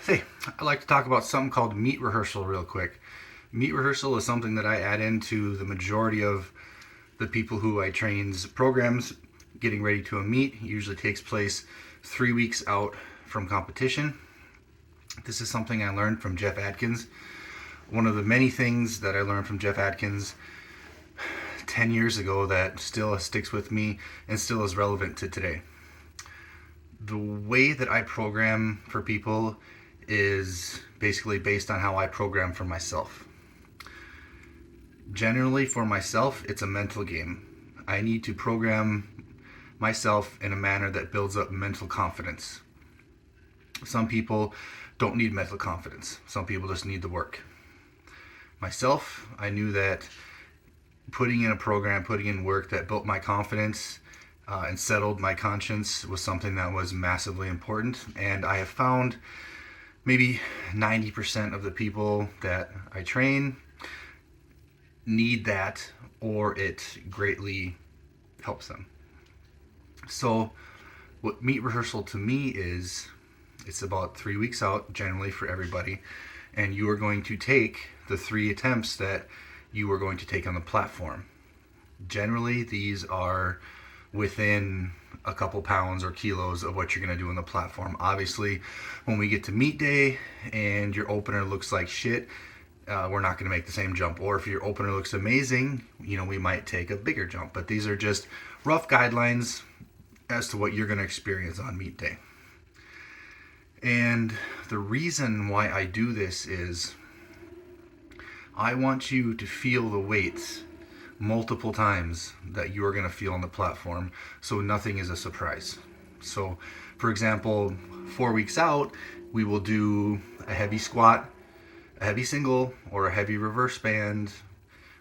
Hey, I'd like to talk about something called meet rehearsal real quick. Meet rehearsal is something that I add into the majority of the people who I train's programs. Getting ready to a meet usually takes place 3 weeks out from competition. This is something I learned from Jeff Atkins. One of the many things that I learned from Jeff Atkins 10 years ago that still sticks with me and still is relevant to today. The way that I program for people is basically based on how I program for myself. Generally, for myself, it's a mental game. I need to program myself in a manner that builds up mental confidence. Some people don't need mental confidence. Some people just need the work. Myself, I knew that putting in a program, putting in work that built my confidence and settled my conscience was something that was massively important. And I have found maybe 90% of the people that I train need that, or it greatly helps them. So what meet rehearsal to me is, it's about 3 weeks out generally for everybody, and you are going to take the 3 attempts that you are going to take on the platform. Generally, these are within a couple pounds or kilos of what you're going to do on the platform. Obviously, when we get to meet day and your opener looks like shit, we're not going to make the same jump. Or if your opener looks amazing, we might take a bigger jump. But these are just rough guidelines as to what you're going to experience on meet day. And the reason why I do this is I want you to feel the weights multiple times that you are going to feel on the platform, so nothing is a surprise. So, for example, 4 weeks out, we will do a heavy squat, a heavy single, or a heavy reverse band,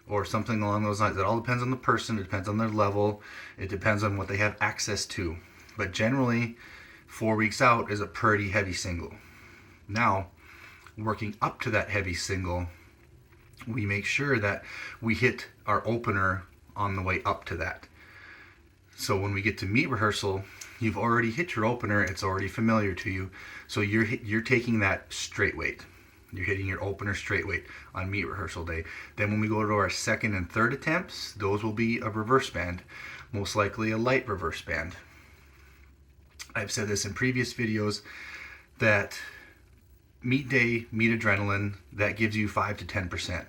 or something along those lines. It all depends on the person, it depends on their level, it depends on what they have access to. But generally, 4 weeks out is a pretty heavy single. Now, working up to that heavy single, we make sure that we hit our opener on the way up to that. So when we get to meet rehearsal, you've already hit your opener, it's already familiar to you. So you're taking that straight weight. You're hitting your opener straight weight on meet rehearsal day. Then when we go to our second and third attempts, those will be a reverse band, most likely a light reverse band. I've said this in previous videos that meet day, meet adrenaline, that gives you 5 to 10%.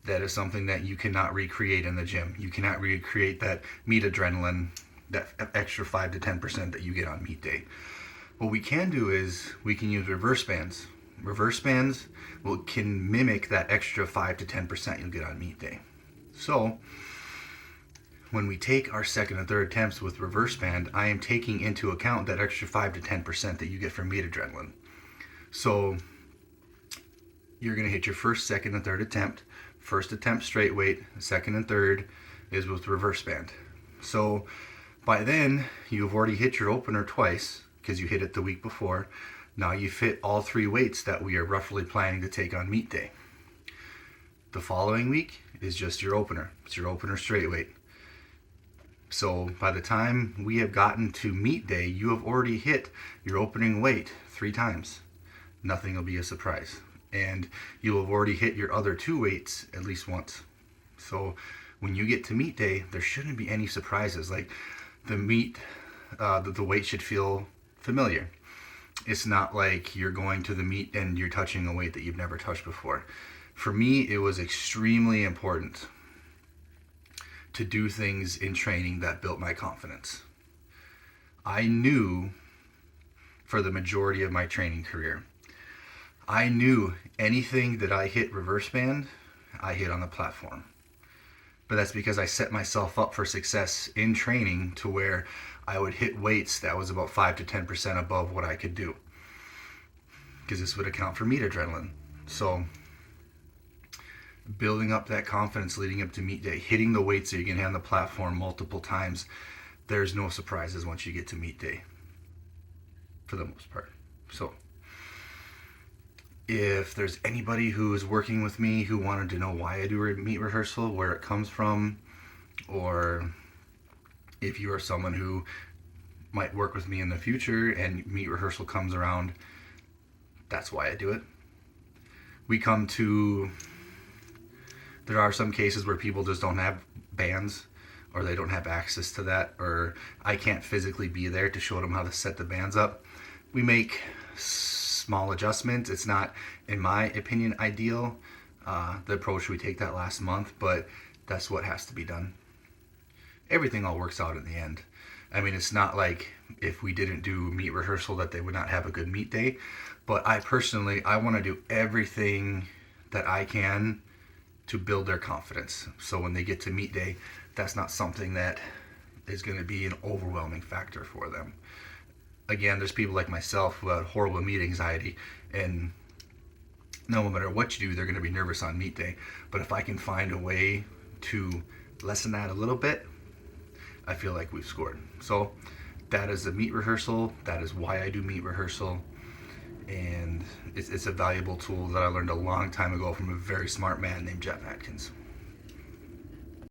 That is something that you cannot recreate in the gym. You cannot recreate that meet adrenaline, that extra 5 to 10% that you get on meet day. What we can do is we can use reverse bands. Reverse bands can mimic that extra 5 to 10% you'll get on meet day. So when we take our second and third attempts with reverse band, I am taking into account that extra 5 to 10% that you get from meet adrenaline. So you're going to hit your first, second, and third attempt. First attempt straight weight, second and third is with reverse band. So by then, you've already hit your opener twice because you hit it the week before. Now you've hit all 3 weights that we are roughly planning to take on meet day. The following week is just your opener. It's your opener straight weight. So by the time we have gotten to meet day, you have already hit your opening weight 3 times. Nothing will be a surprise. And you will have already hit your other 2 weights at least once. So when you get to meet day, there shouldn't be any surprises. Like the weight should feel familiar. It's not like you're going to the meet and you're touching a weight that you've never touched before. For me, it was extremely important to do things in training that built my confidence. I knew for the majority of my training career, I knew anything that I hit reverse band, I hit on the platform. But that's because I set myself up for success in training to where I would hit weights that was about 5 to 10% above what I could do. Because this would account for meet adrenaline. So building up that confidence leading up to meet day, hitting the weights that you can hit on the platform multiple times, there's no surprises once you get to meet day, for the most part. So if there's anybody who is working with me who wanted to know why I do meet rehearsal, where it comes from, or if you are someone who might work with me in the future and meet rehearsal comes around, That's why I do it. There are some cases where people just don't have bands, or they don't have access to that, or I can't physically be there to show them how to set the bands up. We make small adjustments. It's not, in my opinion, ideal, the approach we take that last month, but that's what has to be done. Everything all works out in the end. I mean, it's not like if we didn't do meet rehearsal that they would not have a good meet day, but I want to do everything that I can to build their confidence. So when they get to meet day, that's not something that is going to be an overwhelming factor for them. Again, there's people like myself who have horrible meet anxiety, and no matter what you do, they're going to be nervous on meet day. But if I can find a way to lessen that a little bit, I feel like we've scored. So that is the meet rehearsal. That is why I do meet rehearsal. And it's a valuable tool that I learned a long time ago from a very smart man named Jeff Atkins.